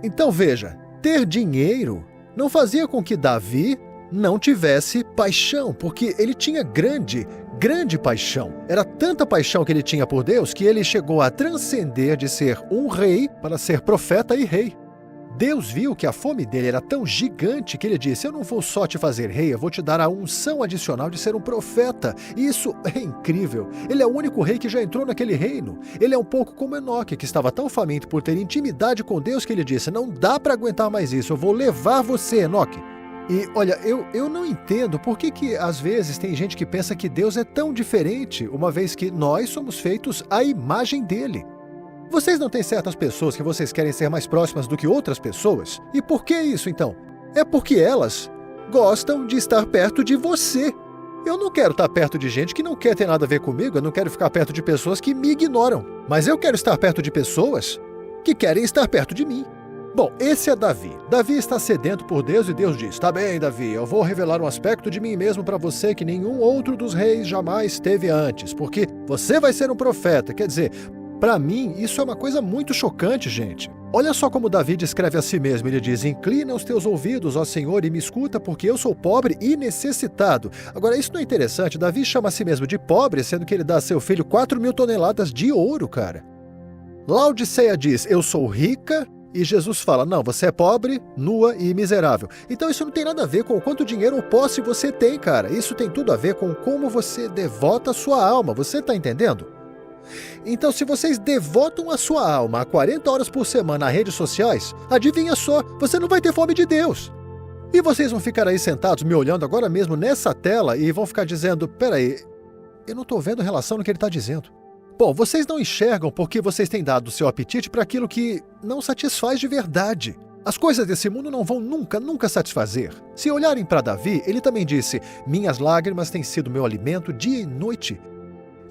Então veja, ter dinheiro não fazia com que Davi não tivesse paixão, porque ele tinha grande paixão. Era tanta paixão que ele tinha por Deus que ele chegou a transcender de ser um rei para ser profeta e rei. Deus viu que a fome dele era tão gigante que ele disse: eu não vou só te fazer rei, eu vou te dar a unção adicional de ser um profeta. E isso é incrível. Ele é o único rei que já entrou naquele reino. Ele é um pouco como Enoque, que estava tão faminto por ter intimidade com Deus que ele disse: não dá para aguentar mais isso, eu vou levar você, Enoque. E olha, eu não entendo por que às vezes tem gente que pensa que Deus é tão diferente, uma vez que nós somos feitos à imagem dele. Vocês não têm certas pessoas que vocês querem ser mais próximas do que outras pessoas? E por que isso, então? É porque elas gostam de estar perto de você. Eu não quero estar perto de gente que não quer ter nada a ver comigo, eu não quero ficar perto de pessoas que me ignoram. Mas eu quero estar perto de pessoas que querem estar perto de mim. Bom, esse é Davi. Davi está sedento por Deus e Deus diz: tá bem, Davi, eu vou revelar um aspecto de mim mesmo para você que nenhum outro dos reis jamais teve antes, porque você vai ser um profeta. Quer dizer, para mim, isso é uma coisa muito chocante, gente. Olha só como Davi descreve a si mesmo. Ele diz: inclina os teus ouvidos, ó Senhor, e me escuta, porque eu sou pobre e necessitado. Agora, isso não é interessante? Davi chama a si mesmo de pobre, sendo que ele dá a seu filho 4.000 toneladas de ouro, cara. Laodiceia diz: eu sou rica, e Jesus fala: não, você é pobre, nua e miserável. Então isso não tem nada a ver com o quanto dinheiro ou posse você tem, cara. Isso tem tudo a ver com como você devota a sua alma. Você tá entendendo? Então, se vocês devotam a sua alma a 40 horas por semana a redes sociais, adivinha só, você não vai ter fome de Deus. E vocês vão ficar aí sentados me olhando agora mesmo nessa tela e vão ficar dizendo: peraí, eu não estou vendo relação no que ele está dizendo. Bom, vocês não enxergam porque vocês têm dado o seu apetite para aquilo que não satisfaz de verdade. As coisas desse mundo não vão nunca satisfazer. Se olharem para Davi, ele também disse: minhas lágrimas têm sido meu alimento dia e noite.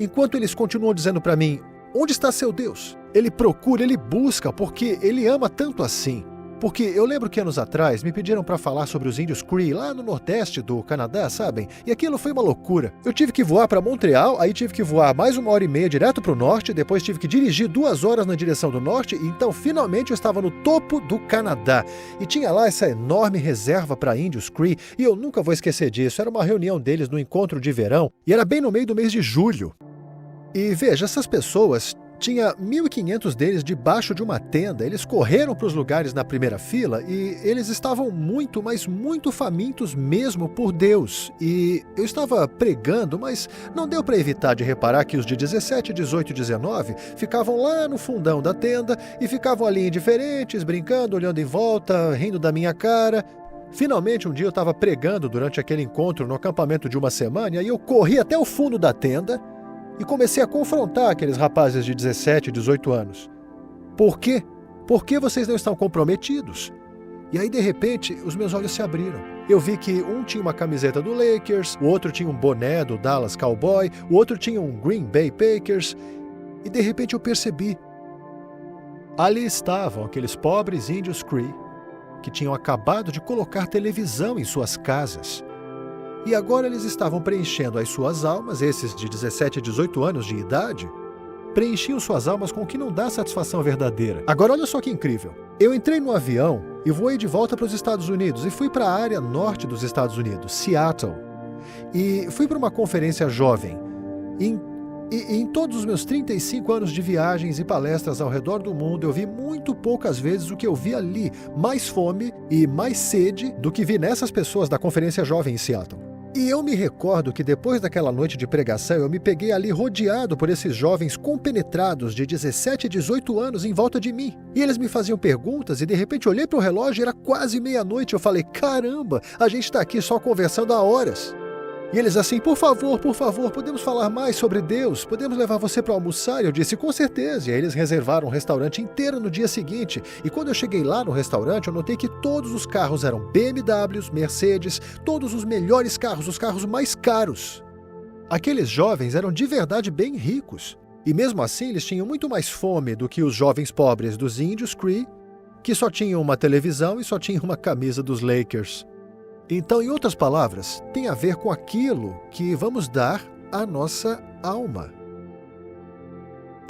Enquanto eles continuam dizendo para mim: onde está seu Deus? Ele procura, ele busca, porque ele ama tanto assim. Porque eu lembro que anos atrás me pediram para falar sobre os índios Cree lá no nordeste do Canadá, sabem? E aquilo foi uma loucura. Eu tive que voar para Montreal, aí tive que voar mais 1h30 direto para o norte, depois tive que dirigir 2 horas na direção do norte, e então finalmente eu estava no topo do Canadá. E tinha lá essa enorme reserva para índios Cree, e eu nunca vou esquecer disso. Era uma reunião deles no encontro de verão, e era bem no meio do mês de julho. E veja, essas pessoas, tinha 1.500 deles debaixo de uma tenda. Eles correram para os lugares na primeira fila e eles estavam muito, mas muito famintos mesmo por Deus. E eu estava pregando, mas não deu para evitar de reparar que os de 17, 18 e 19 ficavam lá no fundão da tenda e ficavam ali indiferentes, brincando, olhando em volta, rindo da minha cara. Finalmente, um dia eu estava pregando durante aquele encontro no acampamento de uma semana e aí eu corri até o fundo da tenda e comecei a confrontar aqueles rapazes de 17, 18 anos. Por quê? Por que vocês não estão comprometidos? E aí, de repente, os meus olhos se abriram. Eu vi que um tinha uma camiseta do Lakers, o outro tinha um boné do Dallas Cowboy, o outro tinha um Green Bay Packers. E de repente eu percebi. Ali estavam aqueles pobres índios Cree, que tinham acabado de colocar televisão em suas casas. E agora eles estavam preenchendo as suas almas, esses de 17 a 18 anos de idade, preenchiam suas almas com o que não dá satisfação verdadeira. Agora olha só que incrível. Eu entrei no avião e voei de volta para os Estados Unidos e fui para a área norte dos Estados Unidos, Seattle. E fui para uma conferência jovem. Em todos os meus 35 anos de viagens e palestras ao redor do mundo, eu vi muito poucas vezes o que eu vi ali, mais fome e mais sede do que vi nessas pessoas da conferência jovem em Seattle. E eu me recordo que depois daquela noite de pregação, eu me peguei ali rodeado por esses jovens compenetrados de 17 e 18 anos em volta de mim. E eles me faziam perguntas e de repente olhei para o relógio e era quase meia-noite. Eu falei: caramba, a gente está aqui só conversando há horas. E eles assim: por favor, podemos falar mais sobre Deus? Podemos levar você para almoçar? Eu disse: com certeza. E aí eles reservaram um restaurante inteiro no dia seguinte. E quando eu cheguei lá no restaurante, eu notei que todos os carros eram BMWs, Mercedes, todos os melhores carros, os carros mais caros. Aqueles jovens eram de verdade bem ricos. E mesmo assim, eles tinham muito mais fome do que os jovens pobres dos índios Cree, que só tinham uma televisão e só tinham uma camisa dos Lakers. Então, em outras palavras, tem a ver com aquilo que vamos dar à nossa alma.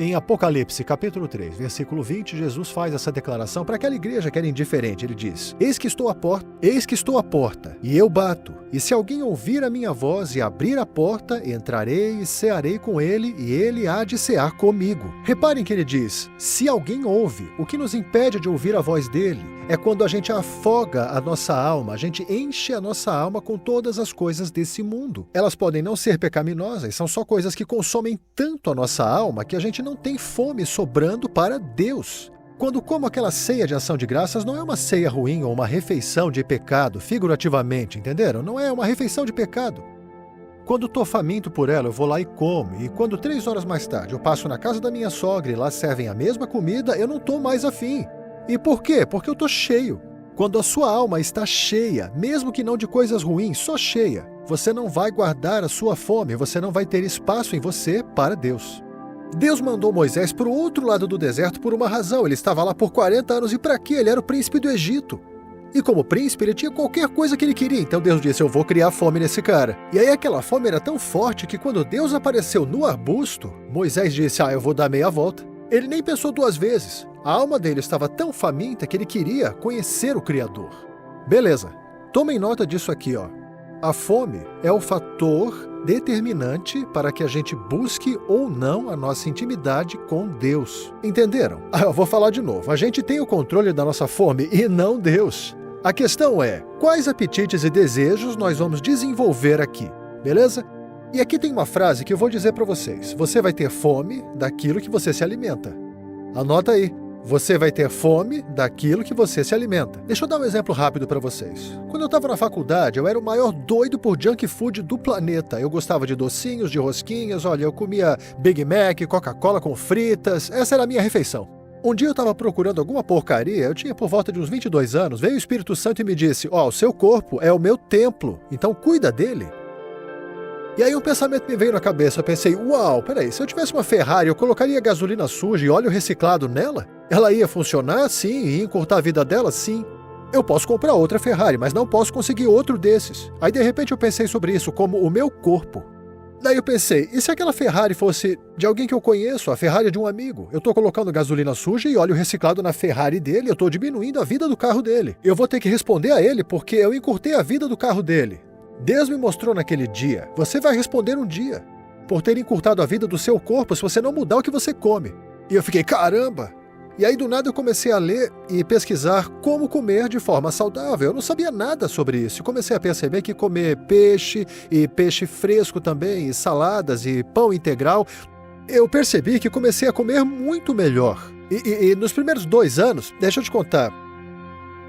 Em Apocalipse, capítulo 3, versículo 20, Jesus faz essa declaração para aquela igreja que era indiferente. Ele diz: Eis que estou à porta, e eu bato. E se alguém ouvir a minha voz e abrir a porta, entrarei e cearei com ele, e ele há de cear comigo. Reparem que ele diz: se alguém ouve. O que nos impede de ouvir a voz dele é quando a gente afoga a nossa alma, a gente enche a nossa alma com todas as coisas desse mundo. Elas podem não ser pecaminosas, são só coisas que consomem tanto a nossa alma que a gente não tem fome sobrando para Deus. Quando como aquela ceia de ação de graças, não é uma ceia ruim ou uma refeição de pecado, figurativamente, entenderam? Não é uma refeição de pecado. Quando estou faminto por ela, eu vou lá e como. E quando 3 horas mais tarde eu passo na casa da minha sogra e lá servem a mesma comida, eu não estou mais afim. E por quê? Porque eu estou cheio. Quando a sua alma está cheia, mesmo que não de coisas ruins, só cheia, você não vai guardar a sua fome, você não vai ter espaço em você para Deus. Deus mandou Moisés para o outro lado do deserto por uma razão. Ele estava lá por 40 anos e para quê? Ele era o príncipe do Egito. E como príncipe, ele tinha qualquer coisa que ele queria. Então Deus disse: eu vou criar fome nesse cara. E aí aquela fome era tão forte que quando Deus apareceu no arbusto, Moisés disse: eu vou dar meia volta. Ele nem pensou 2 vezes. A alma dele estava tão faminta que ele queria conhecer o Criador. Beleza. Tomem nota disso aqui, ó. A fome é o fator determinante para que a gente busque ou não a nossa intimidade com Deus. Entenderam? Eu vou falar de novo. A gente tem o controle da nossa fome e não Deus. A questão é, quais apetites e desejos nós vamos desenvolver aqui, beleza? E aqui tem uma frase que eu vou dizer para vocês. Você vai ter fome daquilo que você se alimenta. Anota aí. Você vai ter fome daquilo que você se alimenta. Deixa eu dar um exemplo rápido para vocês. Quando eu estava na faculdade, eu era o maior doido por junk food do planeta. Eu gostava de docinhos, de rosquinhas, olha, eu comia Big Mac, Coca-Cola com fritas. Essa era a minha refeição. Um dia eu estava procurando alguma porcaria, eu tinha por volta de uns 22 anos, veio o Espírito Santo e me disse: o seu corpo é o meu templo, então cuida dele. E aí um pensamento me veio na cabeça, eu pensei: uau, peraí, se eu tivesse uma Ferrari, eu colocaria gasolina suja e óleo reciclado nela? Ela ia funcionar? Sim. Ia encurtar a vida dela? Sim. Eu posso comprar outra Ferrari, mas não posso conseguir outro desses. Aí de repente eu pensei sobre isso como o meu corpo. Daí eu pensei, e se aquela Ferrari fosse de alguém que eu conheço, a Ferrari de um amigo? Eu estou colocando gasolina suja e óleo reciclado na Ferrari dele, eu estou diminuindo a vida do carro dele. Eu vou ter que responder a ele porque eu encurtei a vida do carro dele. Deus me mostrou naquele dia, você vai responder um dia por ter encurtado a vida do seu corpo se você não mudar o que você come. E eu fiquei, caramba! E aí do nada eu comecei a ler e pesquisar como comer de forma saudável. Eu não sabia nada sobre isso. E comecei a perceber que comer peixe, e peixe fresco também, e saladas, e pão integral, eu percebi que comecei a comer muito melhor. E nos primeiros 2 anos, deixa eu te contar,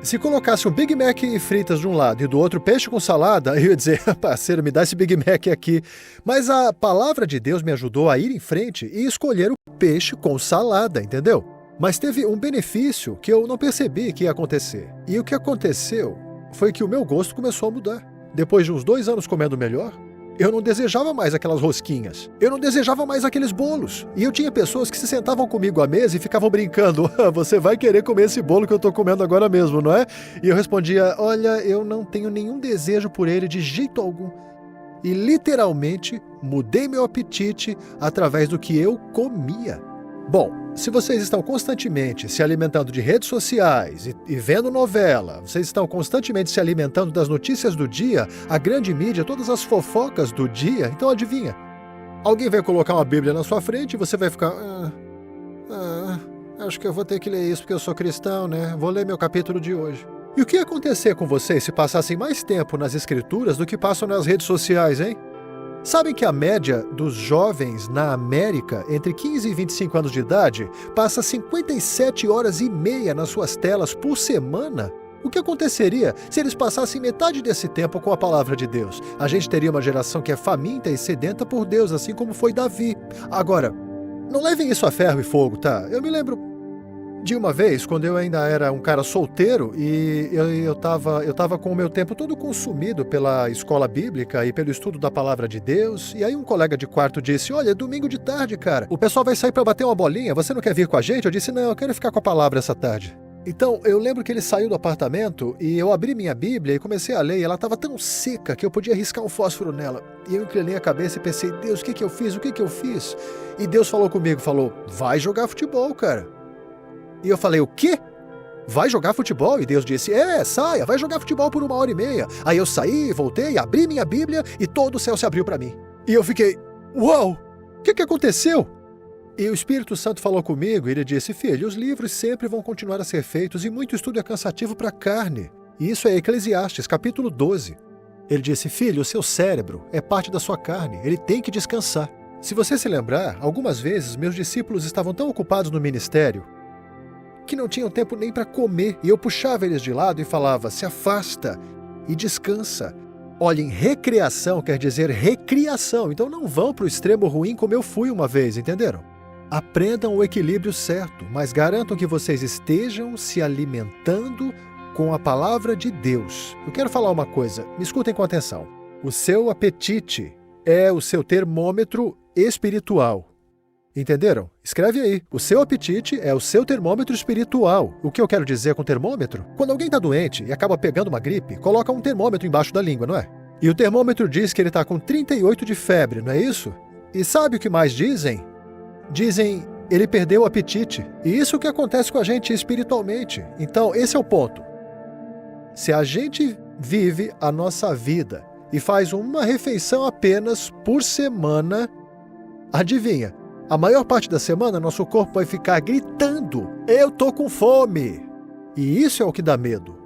se colocasse um Big Mac e fritas de um lado e do outro peixe com salada, eu ia dizer, parceiro, me dá esse Big Mac aqui. Mas a palavra de Deus me ajudou a ir em frente e escolher o peixe com salada, entendeu? Mas teve um benefício que eu não percebi que ia acontecer. E o que aconteceu foi que o meu gosto começou a mudar. Depois de uns 2 anos comendo melhor, eu não desejava mais aquelas rosquinhas. Eu não desejava mais aqueles bolos. E eu tinha pessoas que se sentavam comigo à mesa e ficavam brincando. Você vai querer comer esse bolo que eu estou comendo agora mesmo, não é? E eu respondia, olha, eu não tenho nenhum desejo por ele de jeito algum. E literalmente mudei meu apetite através do que eu comia. Bom, se vocês estão constantemente se alimentando de redes sociais e vendo novela, vocês estão constantemente se alimentando das notícias do dia, a grande mídia, todas as fofocas do dia, então adivinha? Alguém vai colocar uma Bíblia na sua frente e você vai ficar... acho que eu vou ter que ler isso porque eu sou cristão, né? Vou ler meu capítulo de hoje. E o que ia acontecer com vocês se passassem mais tempo nas escrituras do que passam nas redes sociais, hein? Sabem que a média dos jovens na América, entre 15 e 25 anos de idade, passa 57 horas e meia nas suas telas por semana? O que aconteceria se eles passassem metade desse tempo com a palavra de Deus? A gente teria uma geração que é faminta e sedenta por Deus, assim como foi Davi. Agora, não levem isso a ferro e fogo, tá? Eu me lembro de uma vez, quando eu ainda era um cara solteiro e eu tava com o meu tempo todo consumido pela escola bíblica e pelo estudo da palavra de Deus, e aí um colega de quarto disse, olha, é domingo de tarde, cara, o pessoal vai sair pra bater uma bolinha, você não quer vir com a gente? Eu disse, não, eu quero ficar com a palavra essa tarde. Então, eu lembro que ele saiu do apartamento e eu abri minha Bíblia e comecei a ler, e ela estava tão seca que eu podia riscar um fósforo nela. E eu inclinei a cabeça e pensei, Deus, o que eu fiz? O que eu fiz? E Deus falou comigo, vai jogar futebol, cara. E eu falei, o quê? Vai jogar futebol? E Deus disse, saia, vai jogar futebol por 1h30. Aí eu saí, voltei, abri minha Bíblia e todo o céu se abriu para mim. E eu fiquei, uau, o que aconteceu? E o Espírito Santo falou comigo e ele disse, filho, os livros sempre vão continuar a ser feitos e muito estudo é cansativo para a carne. E isso é Eclesiastes, capítulo 12. Ele disse, filho, o seu cérebro é parte da sua carne, ele tem que descansar. Se você se lembrar, algumas vezes meus discípulos estavam tão ocupados no ministério que não tinham tempo nem para comer, e eu puxava eles de lado e falava, se afasta e descansa. Olhem, recreação quer dizer recriação, então não vão para o extremo ruim como eu fui uma vez, entenderam? Aprendam o equilíbrio certo, mas garantam que vocês estejam se alimentando com a palavra de Deus. Eu quero falar uma coisa, me escutem com atenção. O seu apetite é o seu termômetro espiritual. Entenderam? Escreve aí. O seu apetite é o seu termômetro espiritual. O que eu quero dizer com termômetro? Quando alguém está doente e acaba pegando uma gripe, coloca um termômetro embaixo da língua, não é? E o termômetro diz que ele está com 38 de febre, não é isso? E sabe o que mais dizem? Dizem, ele perdeu o apetite. E isso é o que acontece com a gente espiritualmente. Então, esse é o ponto. Se a gente vive a nossa vida e faz uma refeição apenas por semana, adivinha? A maior parte da semana, nosso corpo vai ficar gritando, eu tô com fome. E isso é o que dá medo.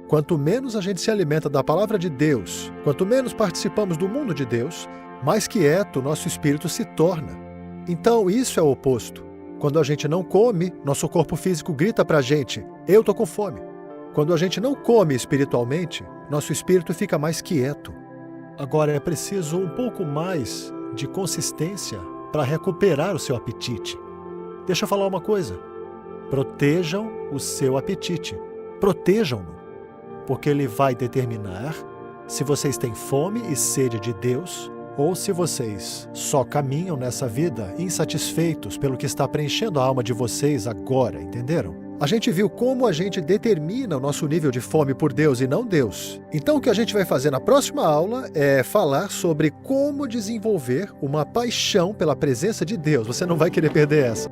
Quanto menos a gente se alimenta da palavra de Deus, quanto menos participamos do mundo de Deus, mais quieto nosso espírito se torna. Então isso é o oposto. Quando a gente não come, nosso corpo físico grita pra gente, eu tô com fome. Quando a gente não come espiritualmente, nosso espírito fica mais quieto. Agora é preciso um pouco mais de consistência para recuperar o seu apetite. Deixa eu falar uma coisa. Protejam o seu apetite. Protejam-no, porque ele vai determinar se vocês têm fome e sede de Deus ou se vocês só caminham nessa vida insatisfeitos pelo que está preenchendo a alma de vocês agora, entenderam? A gente viu como a gente determina o nosso nível de fome por Deus e não Deus. Então o que a gente vai fazer na próxima aula é falar sobre como desenvolver uma paixão pela presença de Deus. Você não vai querer perder essa.